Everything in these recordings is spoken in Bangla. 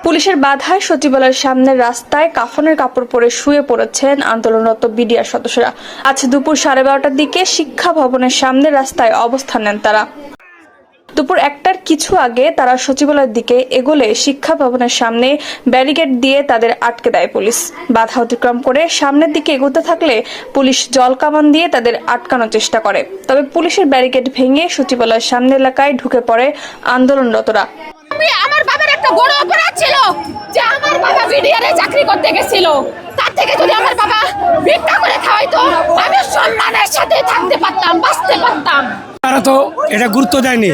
পুলিশের বাধায় সচিবালয়ের সামনের রাস্তায় কাফনের কাপড় পরে শুয়ে পড়েছেন আন্দোলনরত বিডিআর সদস্যরা। আজ দুপুর 12:30টার দিকে শিক্ষা ভবনের সামনের রাস্তায় অবস্থান নেন তারা। দুপুর 1টার কিছু আগে তারা সচিবালয়ের দিকে এগোলে শিক্ষা ভবনের সামনে ব্যারিকেড দিয়ে তাদের আটকে দেয় পুলিশ। বাধা অতিক্রম করে সামনের দিকে এগোতে থাকলে পুলিশ জলকামান দিয়ে তাদের আটকানোর চেষ্টা করে। তবে পুলিশের ব্যারিকেড ভেঙে সচিবালয়ের সামনে এলাকায় ঢুকে পড়ে আন্দোলনরতরা। আমার বাবার একটা বড় অপরাধ ছিল যে আমার বাবা বিডিআরে চাকরি করতে গেছিল। তার থেকে যদি আমার বাবা ভিক্ষা করে খাওয়াইতো আমি সম্মানের সাথে থাকতে পারতাম, বাঁচতে পারতাম। তারা তো এটা গুরুত্ব দেয়নি।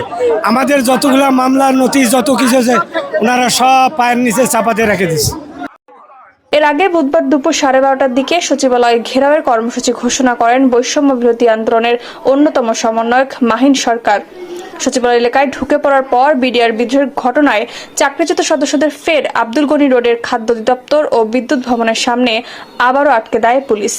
আমাদের যতগুলো মামলার নোটিশ যত কিছু আছে ওনারা সব পায়ের নিচে চাপাতে রেখে দিচ্ছে। এর আগে বুধবার দুপুর 12:30টার দিকে সচিবালয় ঘেরাওয়ের কর্মসূচি ঘোষণা করেন বৈষম্য বিরোধী আন্দোলনের অন্যতম সমন্বয়ক মাহিন সরকার। সচিবালয় এলাকায় ঢুকে পড়ার পর বিডিআর বিদ্রোহের ঘটনায় চাকরিচ্যুত সদস্যদের ফের আব্দুল গনি রোডের খাদ্য অধিদপ্তর ও বিদ্যুৎ ভবনের সামনে আবারও আটকে দেয় পুলিশ।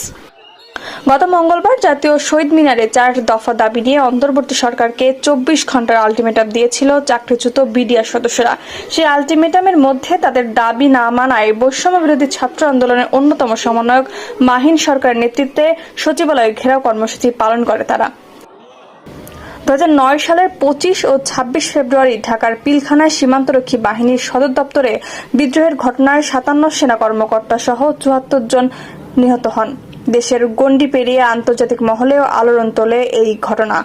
গত মঙ্গলবার জাতীয় শহীদ মিনারে 4 দফা দাবি নিয়ে অন্তর্বর্তী সরকারকে 24 ঘন্টার আলটিমেটাম দিয়েছিল চাকরিচ্যুত বিডিআর সদস্যরা। সেই আলটিমেটামের মধ্যে তাদের দাবি না মানায় বৈষম্য বিরোধী ছাত্র আন্দোলনের অন্যতম সমন্বয়ক মাহিন সরকারের নেতৃত্বে সচিবালয় ঘেরাও কর্মসূচি পালন করে তারা। 2009 সালের 25 ও 26 ফেব্রুয়ারি ঢাকার পিলখানায় সীমান্তরক্ষী বাহিনীর সদর দপ্তরে বিদ্রোহের ঘটনায় 57 সেনা কর্মকর্তা সহ 74 জন নিহত হন। দেশের গণ্ডি পেরিয়ে আন্তর্জাতিক মহলেও আলোড়ন তোলে এই ঘটনা।